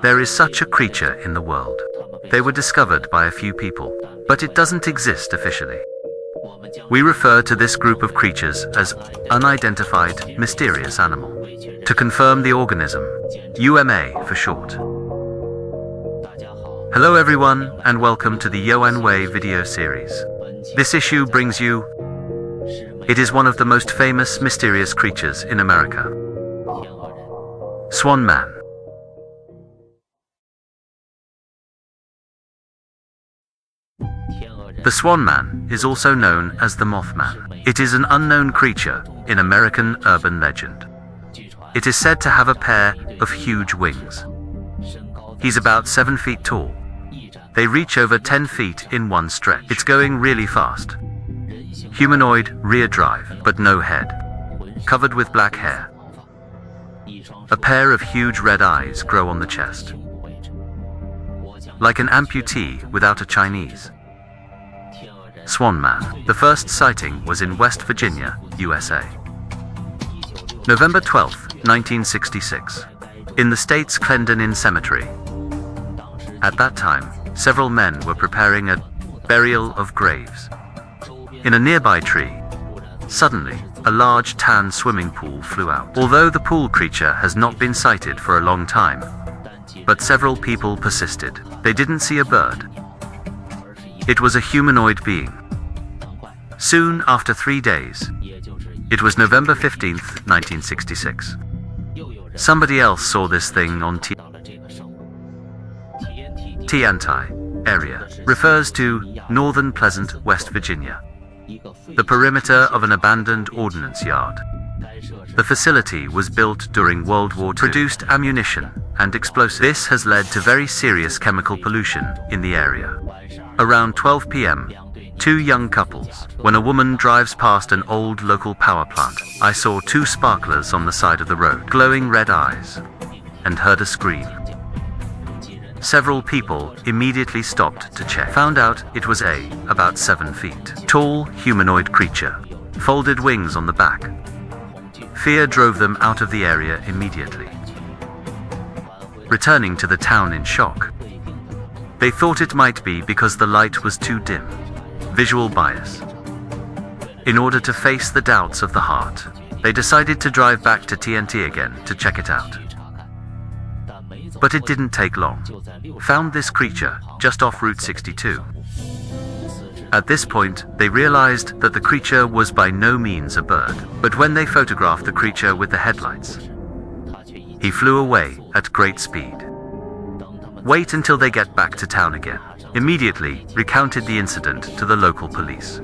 There is such a creature in the world. They were discovered by a few people, but it doesn't exist officially. We refer to this group of creatures as unidentified mysterious animal. To confirm the organism, UMA for short. Hello everyone, and welcome to the Yuanwei video series. This issue brings you... It is one of the most famous mysterious creatures in America. Swan Man. The Swan Man is also known as the Mothman. It is an unknown creature in American urban legend. It is said to have a pair of huge wings. He's about 7 feet tall. They reach over 10 feet in one stretch. It's going really fast. Humanoid rear drive, but no head. Covered with black hair. A pair of huge red eyes grow on the chest. Like an amputee without a Chinese. Swan Man. The first sighting was in West Virginia, USA. November 12, 1966. In the state's Clendenin Cemetery. At that time, several men were preparing a burial of graves. In a nearby tree, suddenly, a large tan swimming pool flew out. Although the pool creature has not been sighted for a long time, but several people persisted. They didn't see a bird. It was a humanoid being. Soon after 3 days, it was November 15th, 1966. Somebody else saw this thing on TNT area, refers to Northern Pleasant, West Virginia. The perimeter of an abandoned ordnance yard. The facility was built during World War II, produced ammunition and explosives. This has led to very serious chemical pollution in the area. Around 12 p.m., 2 young couples, when a woman drives past an old local power plant, I saw 2 sparklers on the side of the road, glowing red eyes, and heard a scream. Several people immediately stopped to check. Found out it was about 7 feet tall humanoid creature, folded wings on the back. Fear drove them out of the area immediately. Returning to the town in shock, they thought it might be because the light was too dim. Visual bias. In order to face the doubts of the heart, they decided to drive back to TNT again to check it out. But it didn't take long. Found this creature just off Route 62. At this point, they realized that the creature was by no means a bird. But when they photographed the creature with the headlights, he flew away at great speed. Wait until they get back to town again. Immediately recounted the incident to the local police.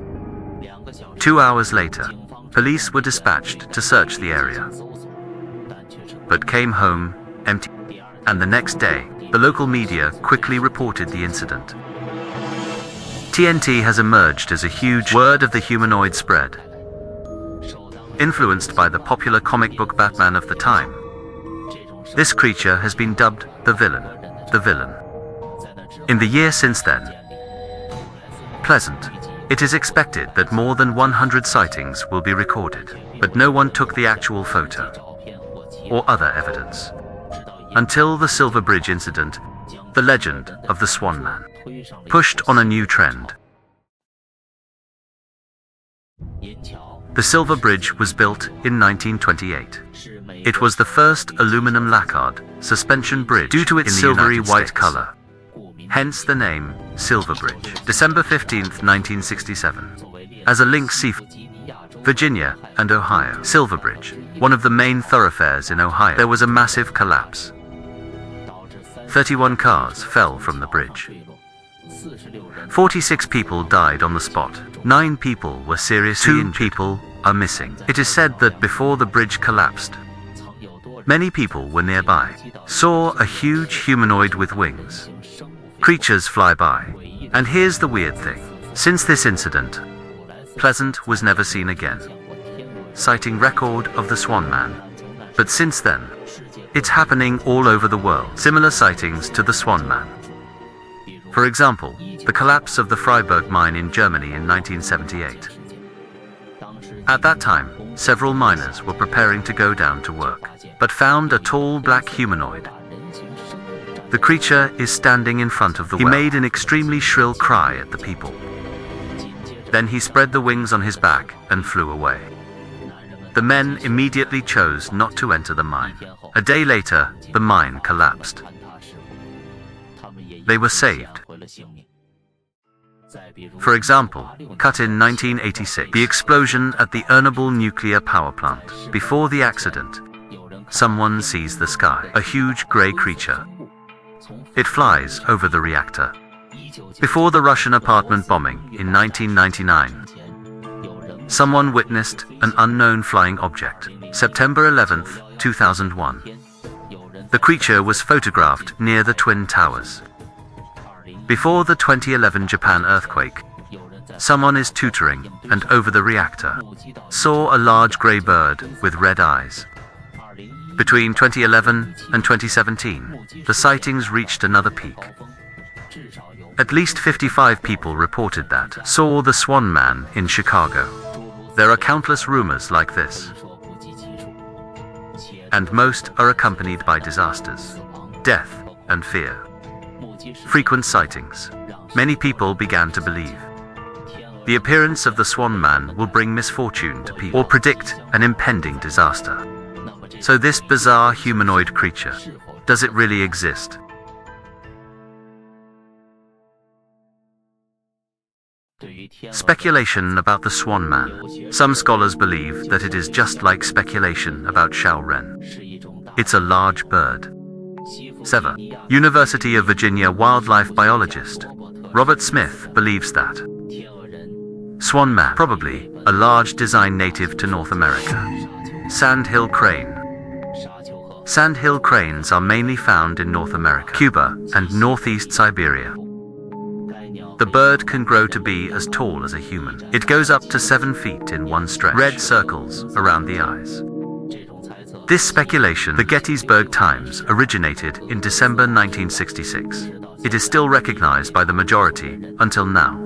2 hours later, police were dispatched to search the area, but came home empty. And the next day, the local media quickly reported the incident. TNT has emerged as a huge word of the humanoid spread. Influenced by the popular comic book Batman of the time, this creature has been dubbed the villain. In the year since then, Pleasant, it is expected that more than 100 sightings will be recorded, but no one took the actual photo or other evidence. Until the Silver Bridge incident, the legend of the Swan Man pushed on a new trend. The Silver Bridge was built in 1928. It was the first aluminum lacquered suspension bridge due to its silvery white color. Hence the name Silver Bridge. December 15th, 1967. As a link Virginia and Ohio. Silver Bridge, one of the main thoroughfares in Ohio. There was a massive collapse. 31 cars fell from the bridge. 46 people died on the spot. 9 people were seriously injured. 2 people are missing. It is said that before the bridge collapsed, many people were nearby, saw a huge humanoid with wings. Creatures fly by. And here's the weird thing. Since this incident, Pleasant was never seen again. Citing record of the Swan Man. But since then, it's happening all over the world. Similar sightings to the Swan Man. For example, the collapse of the Freiberg mine in Germany in 1978. At that time, several miners were preparing to go down to work, but found a tall black humanoid The creature is standing in front of the well. He made an extremely shrill cry at the people. Then he spread the wings on his back and flew away. The men immediately chose not to enter the mine. A day later, the mine collapsed. They were saved. For example, cut in 1986, the explosion at the Chernobyl nuclear power plant. Before the accident, someone sees the sky, a huge grey creature. It flies over the reactor. Before the Russian apartment bombing in 1999, someone witnessed an unknown flying object. September 11, 2001. The creature was photographed near the Twin Towers. Before the 2011 Japan earthquake, someone is tutoring and over the reactor saw a large grey bird with red eyes. Between 2011 and 2017, the sightings reached another peak. At least 55 people reported that saw the Swan Man in Chicago. There are countless rumors like this, and most are accompanied by disasters, death, and fear. Frequent sightings. Many people began to believe the appearance of the Swan Man will bring misfortune to people or predict an impending disaster. So this bizarre humanoid creature, does it really exist? Speculation about the Swan Man. Some scholars believe that it is just like speculation about Shao Ren. It's a large bird. 7. University of Virginia wildlife biologist Robert Smith believes that Swan Man, probably a large design native to North America. Sandhill crane. Sandhill cranes are mainly found in North America, Cuba, and northeast Siberia. The bird can grow to be as tall as a human. It goes up to 7 feet in one stretch. Red circles around the eyes. This speculation, the Gettysburg Times, originated in December 1966. It is still recognized by the majority until now.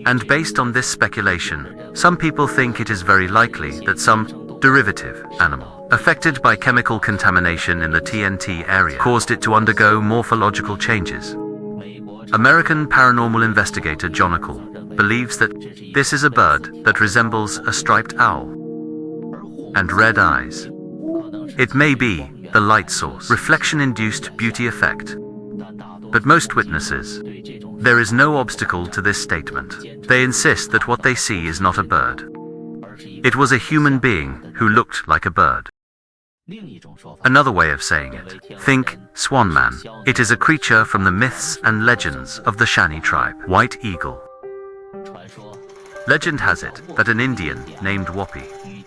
And based on this speculation, some people think it is very likely that some derivative animal, affected by chemical contamination in the TNT area, caused it to undergo morphological changes. American paranormal investigator John Eckel believes that this is a bird that resembles a striped owl and red eyes. It may be the light source, reflection-induced beauty effect. But most witnesses, there is no obstacle to this statement. They insist that what they see is not a bird. It was a human being who looked like a bird. Another way of saying it, think Swan Man. It is a creature from the myths and legends of the Shani tribe, White Eagle. Legend has it that an Indian named Whoopi,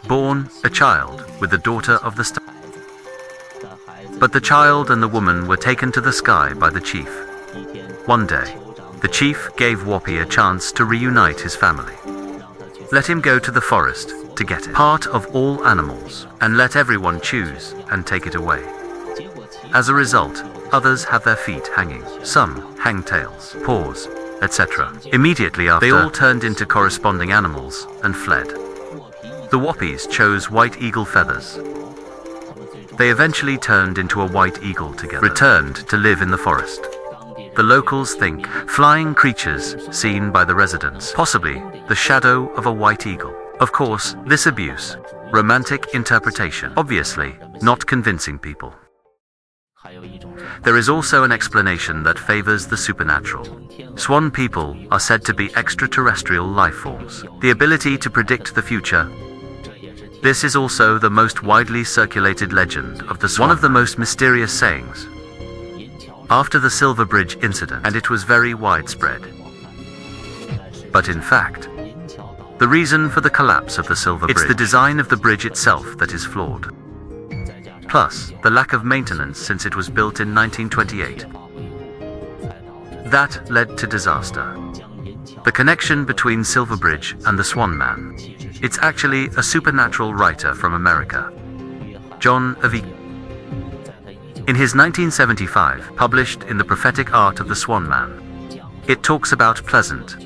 born a child with the daughter of the star. But the child and the woman were taken to the sky by the chief. One day, the chief gave Whoopi a chance to reunite his family. Let him go to the forest to get it, part of all animals, and let everyone choose and take it away. As a result, others have their feet hanging, some hang tails, paws, etc. Immediately after, they all turned into corresponding animals and fled. The Whoopis chose white eagle feathers. They eventually turned into a white eagle together, returned to live in the forest. The locals think flying creatures seen by the residents, possibly the shadow of a white eagle. Of course, this abuse, romantic interpretation, obviously not convincing people. There is also an explanation that favors the supernatural. Swan people are said to be extraterrestrial life forms. The ability to predict the future. This is also the most widely circulated legend of the Swan. One of the most mysterious sayings after the Silver Bridge incident, and it was very widespread. But in fact, the reason for the collapse of the Silver Bridge, it's the design of the bridge itself that is flawed. Plus, the lack of maintenance since it was built in 1928. That led to disaster. The connection between Silver Bridge and the Swan Man. It's actually a supernatural writer from America, John Avey. In his 1975, published in The Prophetic Art of the Swan Man, it talks about Pleasant.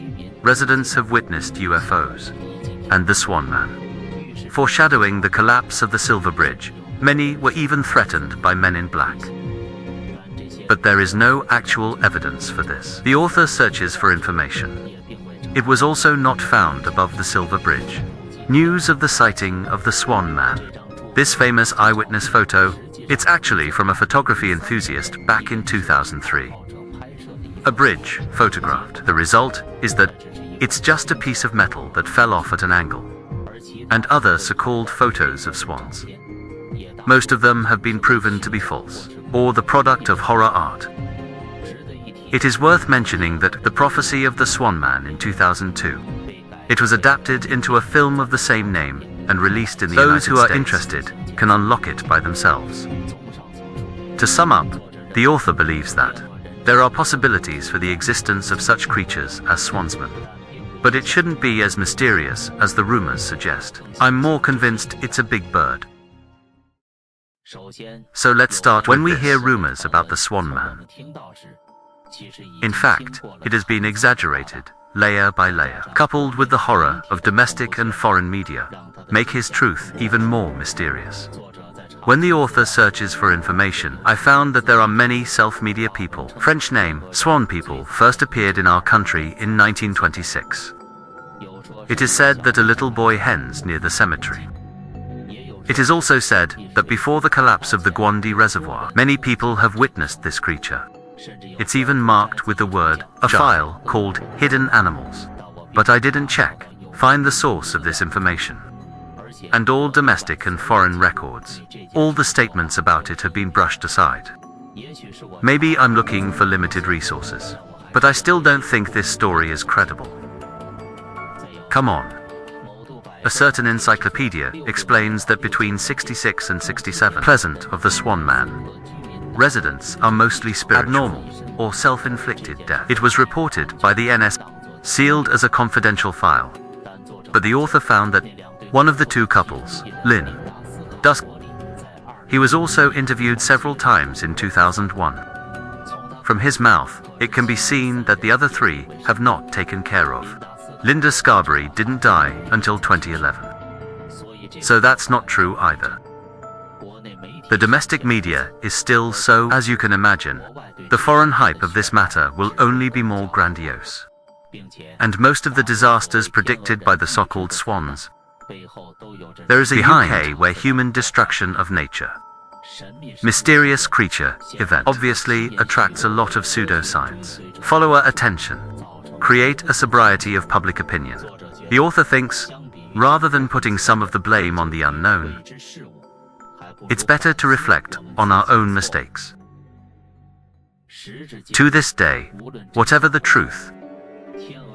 Residents have witnessed UFOs and the Swan Man, foreshadowing the collapse of the Silver Bridge. Many were even threatened by men in black. but there is no actual evidence for this. The author searches for information. It was also not found above the Silver Bridge. News of the sighting of the Swan Man. This famous eyewitness photo, it's actually from a photography enthusiast back in 2003. A bridge photographed. The result is that it's just a piece of metal that fell off at an angle. And other so-called photos of swans. Most of them have been proven to be false, or the product of horror art. It is worth mentioning that the prophecy of the Swan Man in 2002. It was adapted into a film of the same name and released in the United States. Those who are interested can unlock it by themselves. To sum up, the author believes that there are possibilities for the existence of such creatures as swansmen. But it shouldn't be as mysterious as the rumors suggest. I'm more convinced it's a big bird. So let's start when we hear rumors about the Swan Man. In fact, it has been exaggerated, layer by layer, coupled with the horror of domestic and foreign media, make his truth even more mysterious. When the author searches for information, I found that there are many self-media people. French name, Swan people, first appeared in our country in 1926. It is said that a little boy hens near the cemetery. It is also said that before the collapse of the Guandi Reservoir, many people have witnessed this creature. It's even marked with the word, a file called Hidden Animals. But I didn't find the source of this information. And all domestic and foreign records, all the statements about it have been brushed aside. Maybe I'm looking for limited resources, but I still don't think this story is credible. Come on. A certain encyclopedia explains that between 66 and 67 Pleasant of the Swan Man, residents are mostly spiritual, abnormal, or self-inflicted death. It was reported by the NS, sealed as a confidential file. But the author found that one of the two couples, Lynn Dusk, he was also interviewed several times in 2001. From his mouth, it can be seen that the other three have not taken care of. Linda Scarberry didn't die until 2011. So that's not true either. The domestic media is still so, as you can imagine, the foreign hype of this matter will only be more grandiose. And most of the disasters predicted by the so-called swans. There is a UK where human destruction of nature, mysterious creature event, obviously attracts a lot of pseudoscience, follower attention, create a sobriety of public opinion. The author thinks, rather than putting some of the blame on the unknown, it's better to reflect on our own mistakes. To this day, whatever the truth,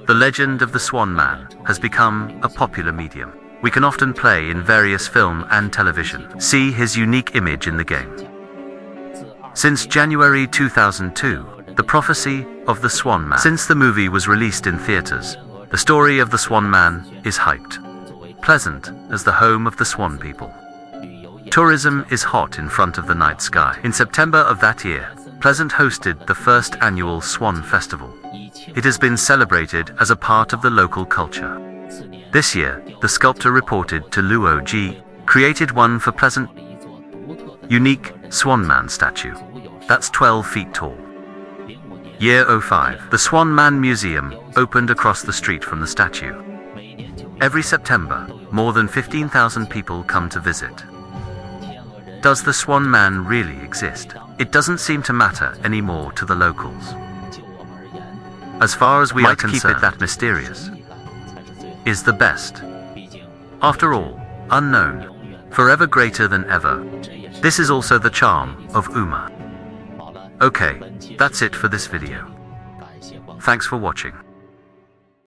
the legend of the Swan Man has become a popular medium. We can often play in various film and television, see his unique image in the game. Since January 2002, the prophecy of the Swan Man. Since the movie was released in theaters, the story of the Swan Man is hyped. Pleasant as the home of the Swan people. Tourism is hot in front of the night sky. In September of that year, Pleasant hosted the first annual Swan Festival. It has been celebrated as a part of the local culture. This year, the sculptor reported to Luo Ji, created one for Pleasant, unique Swan Man statue. That's 12 feet tall. Year 05, the Swan Man Museum opened across the street from the statue. Every September, more than 15,000 people come to visit. Does the Swan Man really exist? It doesn't seem to matter anymore to the locals. As far as we are concerned, keep it that mysterious is the best. After all, unknown, forever greater than ever. This is also the charm of Uma. Okay, that's it for this video. Thanks for watching.